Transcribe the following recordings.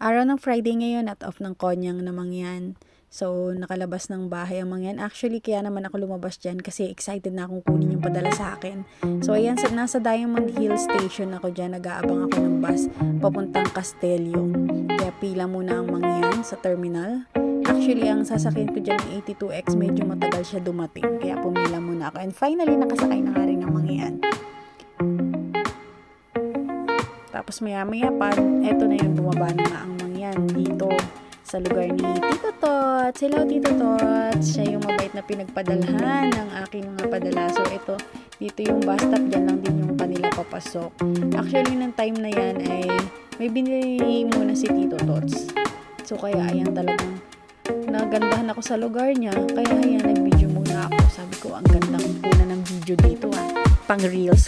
Araw ng Friday ngayon at off ng konyang namang yan. So, nakalabas ng bahay ang mga yan. Actually, kaya naman ako lumabas dyan kasi excited na akong kunin yung padala sa akin. So, ayan, nasa Diamond Hill Station ako dyan. Nag-aabang ako ng bus papuntang Castelio. Kaya pila muna ang mga yan sa terminal. Actually, ang sasakyan ko dyan ng 82X, medyo matagal siya dumating. Kaya pumila muna ako. And finally, nakasakay na nga rin ang mga yan. Tapos maya-maya pa, eto na yung bumaba na nga ang mangyan dito sa lugar ni Tito Tots. Hello, Tito Tots. Siya yung mabait na pinagpadalhan ng aking mga padala. So, ito, dito yung bus stop. Dyan lang din yung kanila papasok. Actually, ng time na yan ay may binili muna si Tito Tots. So, kaya ayan talagang nagandahan ako sa lugar niya. Kaya ayan, nag-video muna ako. Sabi ko, ang ganda kong puna ng video dito pang reels.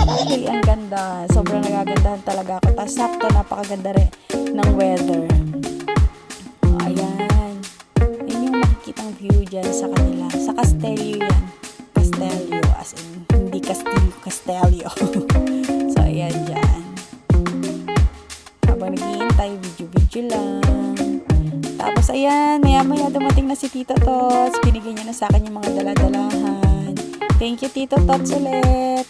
Actually, ang ganda. Sobrang nagagandahan talaga ako. Tapos sakto, napakaganda rin ng weather. Ayan. Yan yung makikitang view dyan sa kanila. Sa Castelio yan. Castelio, as in, hindi Castillo, Castelio. So, ayan dyan. Habang naghihintay, video-video lang. Tapos, ayan, maya-maya dumating na si Tito Tots. Binigyan niya na sa akin yung mga dala-dalahan. Thank you, Tito Tots ulit.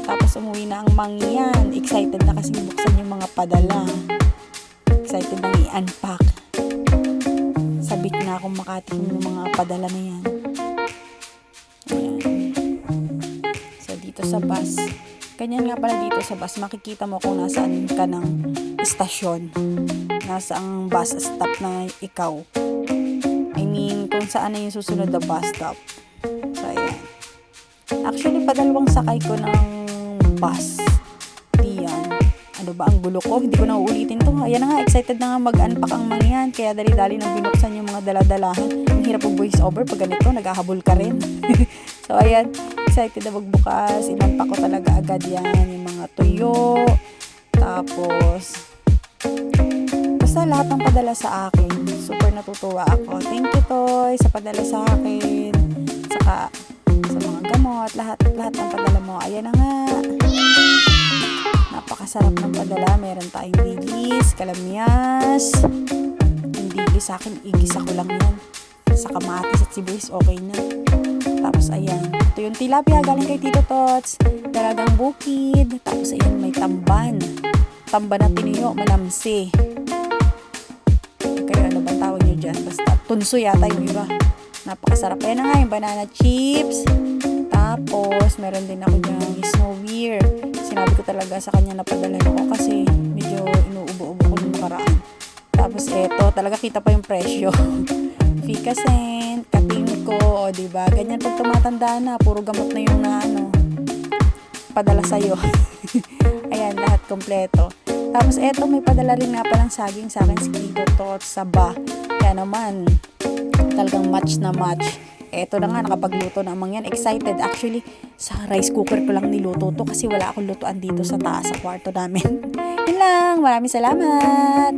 Tapos umuwi na ang mangyan. Excited na kasi buksan yung mga padala. Excited na i-unpack. Sabik na akong makatikim yung mga padala na yan. Ayan. So, dito sa bus. Ganyan nga pala dito sa bus. Makikita mo kung nasaan ka ng istasyon. Nasa ang bus stop na ikaw. I mean, kung saan na yung susunod na bus stop. So, ayan. Actually, padalawang sakay ko ng bus. Diyan. Ano ba ang gulo ko? Hindi ko na uulitin to. Ayan na nga, excited na nga mag-unpack ang mga yan. Kaya dali-dali nang binuksan yung mga daladalahan. Ang hirap ng voice over pag ganito, naghahabol ka rin. So, ayan. Excited na magbukas. In-unpack ko talaga agad yan. Yung mga tuyo. Tapos, basta lahat ng padala sa akin. Super natutuwa ako. Thank you, Toy, sa padala sa akin. Saka, sa mga gamot, lahat ng padala mo. Ayan na nga. Napakasarap ng padala. Meron tayong dilis, kalamyas. Yung dilis sa akin, igisa ko lang yan. Sa kamatis at sibuyas, okay na. Tapos ayan. Ito yung tilapia galing kay Tito Tots. Dalagang bukid. Tapos ayan, may tamban. Tamban na tiniyo, manamsi. Kaya ano bang tawag nyo dyan? Basta tunso yata yung iba. Napakasarap. Ayan na nga yung banana chips. Tapos, meron din ako dyan snow beer. Sinabi ko talaga sa kanya na padala ako kasi medyo inuubo-ubo ko nung nakaraan. Tapos, eto, talaga kita pa yung presyo. Fika cent, katingko, o diba? Ganyan pag tumatanda na, puro gamot na yung padala sa'yo. Ayan, lahat kompleto. Tapos, eto, may padala rin nga palang saging sa akin si Tito Tots sa ba. Kaya naman, talagang match na match. Eto na nga, nakapagluto na ang yan. Excited. Actually, sa rice cooker ko lang niluto to kasi wala akong lutuan dito sa taas sa kwarto namin. Yun lang. Maraming salamat.